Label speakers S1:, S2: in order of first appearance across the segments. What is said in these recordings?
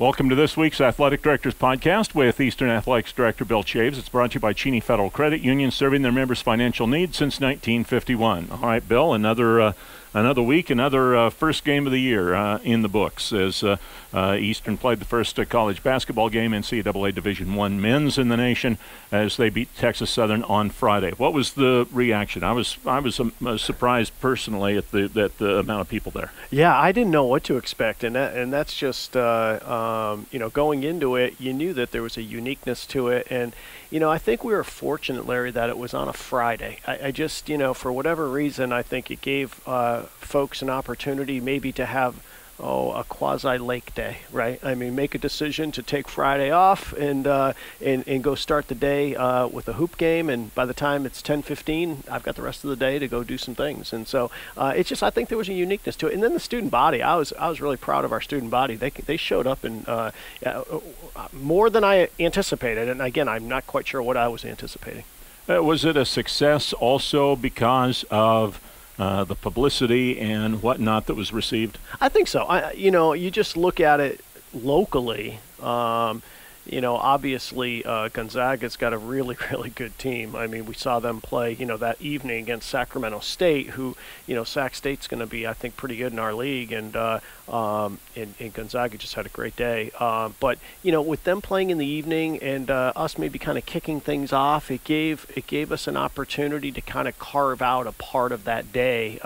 S1: Welcome to this week's Athletic Directors Podcast with Eastern Athletics Director Bill Chaves. It's brought to you by Cheney Federal Credit Union, serving their members' financial needs since 1951. All right, Bill, another week, another first game of the year in the books as Eastern played the first college basketball game, NCAA Division I men's in the nation, as they beat Texas Southern on Friday. What was the reaction? I was surprised personally at the amount of people there.
S2: Yeah, I didn't know what to expect, and that's just going into it, you knew that there was a uniqueness to it, and I think we were fortunate, Larry, that it was on a Friday. I just, for whatever reason, I think it gave folks an opportunity maybe to have a quasi-lake day, right? I mean, make a decision to take Friday off and go start the day with a hoop game, and by the time it's 10:15, I've got the rest of the day to go do some things. And so it's just, I think there was a uniqueness to it. And then the student body, I was really proud of our student body. They showed up in more than I anticipated, and again, I'm not quite sure what I was anticipating.
S1: Was it a success also because of the publicity and whatnot that was received?
S2: I think so. You just look at it locally. Obviously Gonzaga's got a really, really good team. I mean, we saw them play, that evening against Sacramento State, who, Sac State's going to be, I think, pretty good in our league, and Gonzaga just had a great day. But with them playing in the evening and us maybe kind of kicking things off, it gave us an opportunity to kind of carve out a part of that day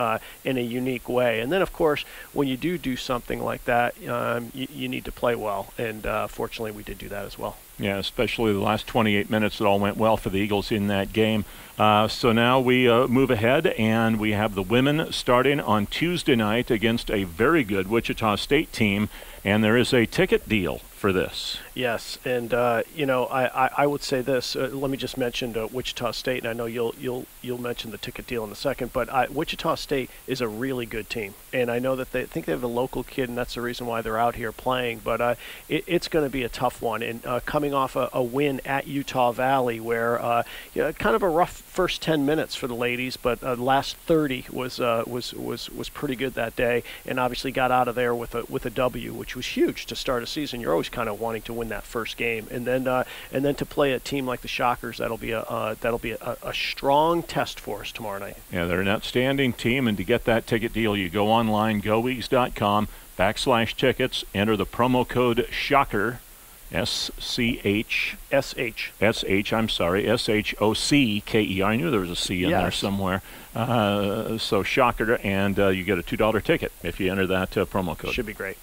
S2: in a unique way. And then, of course, when you do something like that, you need to play well, and fortunately we did do that as well.
S1: Yeah, especially the last 28 minutes, it all went well for the Eagles in that game. So now we move ahead, and we have the women starting on Tuesday night against a very good Wichita State team, and there is a ticket deal for this.
S2: Yes, and I would say this. Let me just mention Wichita State, and I know you'll mention the ticket deal in a second. But Wichita State is a really good team, and I know that they think they have a local kid, and that's the reason why they're out here playing. But it's going to be a tough one, and coming off a win at Utah Valley, where kind of a rough first 10 minutes for the ladies, but last 30 was pretty good that day, and obviously got out of there with a W, which was huge to start a season. You're always kind of wanting to win that first game, and then to play a team like the Shockers, that'll be a strong test for us tomorrow night.
S1: Yeah, they're an outstanding team, and to get that ticket deal, you go online, goeags.com/tickets, enter the promo code SHOCKER, SHOCKER. I knew there was a C in there somewhere. So Shocker, and you get a $2 ticket if you enter that promo code.
S2: Should be great.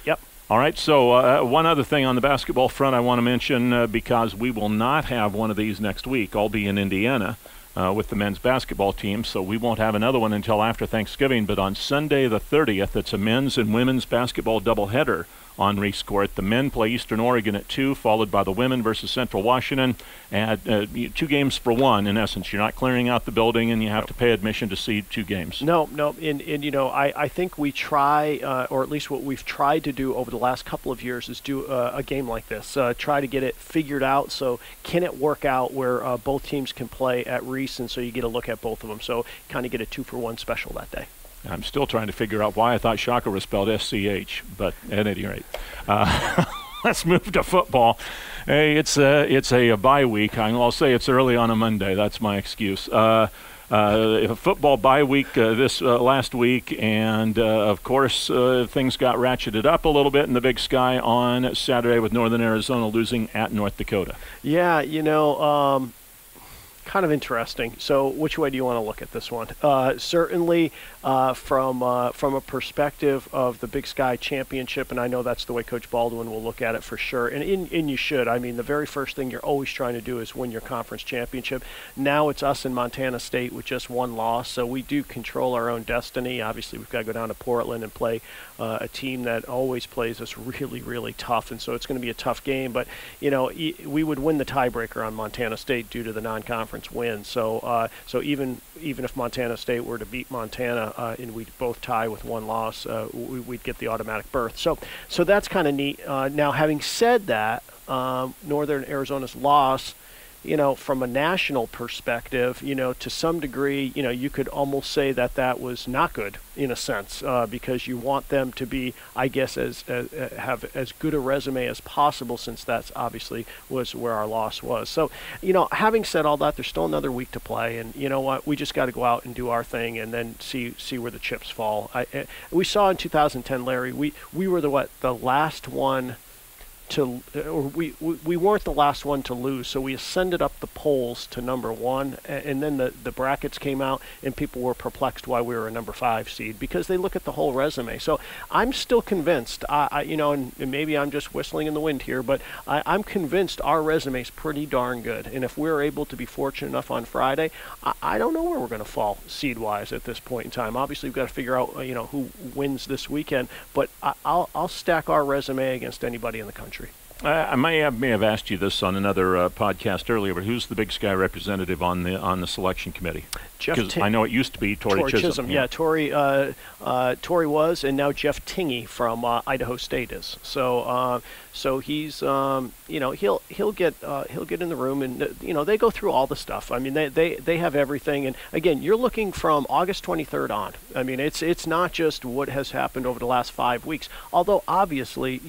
S2: Yep.
S1: All right, so one other thing on the basketball front I want to mention, because we will not have one of these next week. I'll be in Indiana with the men's basketball team, so we won't have another one until after Thanksgiving. But on Sunday the 30th, it's a men's and women's basketball doubleheader on Reese Court. The men play Eastern Oregon at 2, followed by the women versus Central Washington. And 2 games for 1, in essence. You're not clearing out the building, and you have to pay admission to see 2 games.
S2: No. And I think we try, or at least what we've tried to do over the last couple of years, is do a game like this. Try to get it figured out. So can it work out where both teams can play at Reese, and so you get a look at both of them. So kind of get a 2-for-1 special that day.
S1: I'm still trying to figure out why I thought Shocker was spelled SCH, but at any rate, let's move to football. Hey, it's a bye week. I'll say it's early on a Monday. That's my excuse. A football bye week this last week, and of course things got ratcheted up a little bit in the Big Sky on Saturday with Northern Arizona losing at North Dakota.
S2: Yeah, kind of interesting. So which way do you want to look at this one? Certainly from a perspective of the Big Sky Championship, and I know that's the way Coach Baldwin will look at it for sure, and you should. I mean, the very first thing you're always trying to do is win your conference championship. Now it's us and Montana State with just 1 loss, so we do control our own destiny. Obviously, we've got to go down to Portland and play a team that always plays us really, really tough, and so it's going to be a tough game. But, we would win the tiebreaker on Montana State due to the non-conference win. So even if Montana State were to beat Montana and we'd both tie with 1 loss, we'd get the automatic berth. So that's kind of neat. Now, having said that, Northern Arizona's loss from a national perspective, to some degree, you could almost say that that was not good in a sense, because you want them to be, I guess, have as good a resume as possible, since that's obviously was where our loss was. So, having said all that, there's still another week to play, and you know what? We just got to go out and do our thing, and then see where the chips fall. We saw in 2010, Larry, we were the last one to, or we weren't the last one to lose, so we ascended up the polls to number 1, and then the brackets came out, and people were perplexed why we were a number 5 seed, because they look at the whole resume. So I'm still convinced, and maybe I'm just whistling in the wind here, but I'm convinced our resume is pretty darn good, and if we're able to be fortunate enough on Friday, I don't know where we're going to fall seed-wise at this point in time. Obviously, we've got to figure out who wins this weekend, but I'll stack our resume against anybody in the country.
S1: I may have asked you this on another podcast earlier, but who's the Big Sky representative on the selection committee? Because I know it used to be Tory Chisholm.
S2: Yeah, Tory was, and now Jeff Tingey from Idaho State is. So he's he'll get in the room, and they go through all the stuff. I mean, they have everything, and again, you're looking from August 23rd on. I mean, it's not just what has happened over the last 5 weeks. Although obviously,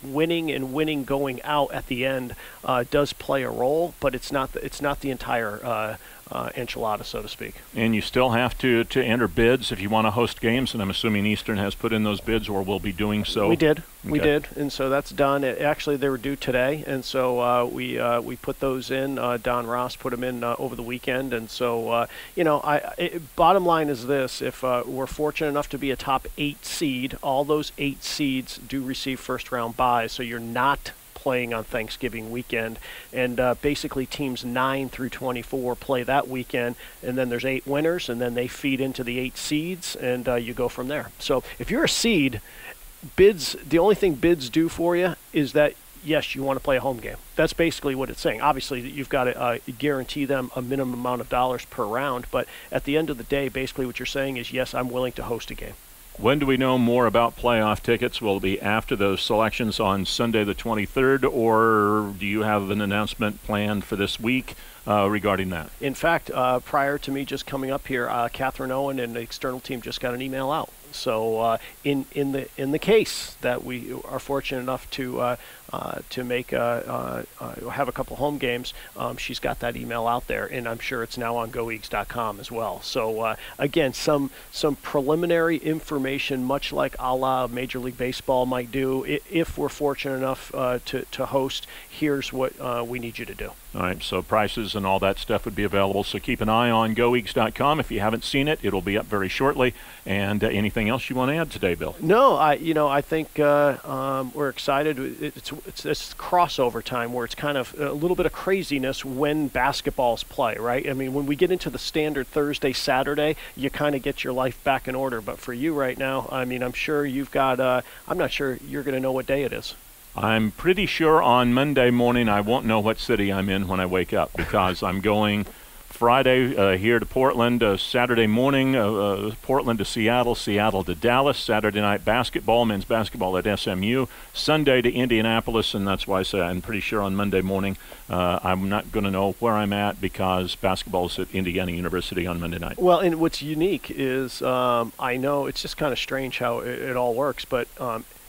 S2: winning going out at the end does play a role, but it's not the entire enchilada, so to speak. And
S1: you still have to enter bids if you want to host games, and I'm assuming Eastern has put in those bids or will be doing so.
S2: We did. Okay. We did, and so that's done. Actually, they were due today, and so we put those in. Don Ross put them in over the weekend, and so bottom line is this: if we're fortunate enough to be a top 8 seed, all those 8 seeds do receive first-round buys, so you're not playing on Thanksgiving weekend, and basically teams 9 through 24 play that weekend, and then there's 8 winners, and then they feed into the 8 seeds, and you go from there. So if you're a seed, bids, the only thing bids do for you is that, yes, you want to play a home game. That's basically what it's saying. Obviously, you've got to guarantee them a minimum amount of dollars per round, but at the end of the day, basically what you're saying is, yes, I'm willing to host a game.
S1: When do we know more about playoff tickets? Will it be after those selections on Sunday the 23rd, or do you have an announcement planned for this week regarding that?
S2: In fact, prior to me just coming up here, Catherine Owen and the external team just got an email out. So in the case that we are fortunate enough to make have a couple home games, she's got that email out there, and I'm sure it's now on GoEags.com as well. So again, some preliminary information, much like a la Major League Baseball might do. If we're fortunate enough to host, here's what we need you to do.
S1: All right, so prices and all that stuff would be available. So keep an eye on GoEags.com. If you haven't seen it, it'll be up very shortly. And anything else you want to add today, Bill?
S2: No, I think we're excited. It's crossover time where it's kind of a little bit of craziness when basketballs play, right? I mean, when we get into the standard Thursday, Saturday, you kind of get your life back in order. But for you right now, I mean, I'm sure you've got. I'm not sure you're going to know what day it is.
S1: I'm pretty sure on Monday morning I won't know what city I'm in when I wake up, because I'm going Friday here to Portland, Saturday morning Portland to Seattle, Seattle to Dallas, Saturday night basketball, men's basketball at SMU, Sunday to Indianapolis, and that's why I say I'm pretty sure on Monday morning I'm not going to know where I'm at, because basketball is at Indiana University on Monday night.
S2: Well, and what's unique is I know it's just kind of strange how it all works, but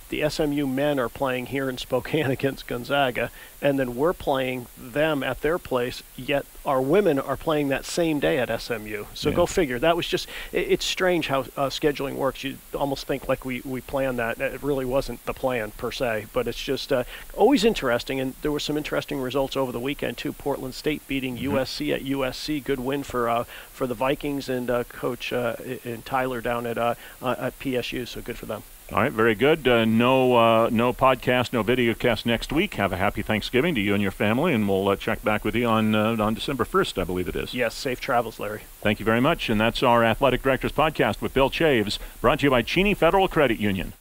S2: the SMU men are playing here in Spokane against Gonzaga, and then we're playing them at their place, yet our women are playing that same day at SMU. So Go figure. That was just, it's strange how scheduling works. You almost think like we planned that. It really wasn't the plan per se, but it's just always interesting, and there were some interesting results over the weekend too. Portland State beating USC at USC. Good win for the Vikings and Coach and Tyler down at PSU, so good for them.
S1: All right, very good. No podcast, no video cast next week. Have a happy Thanksgiving to you and your family, and we'll check back with you on December 1st, I believe it is.
S2: Yes, safe travels, Larry.
S1: Thank you very much, and that's our Athletic Directors Podcast with Bill Chaves, brought to you by Cheney Federal Credit Union.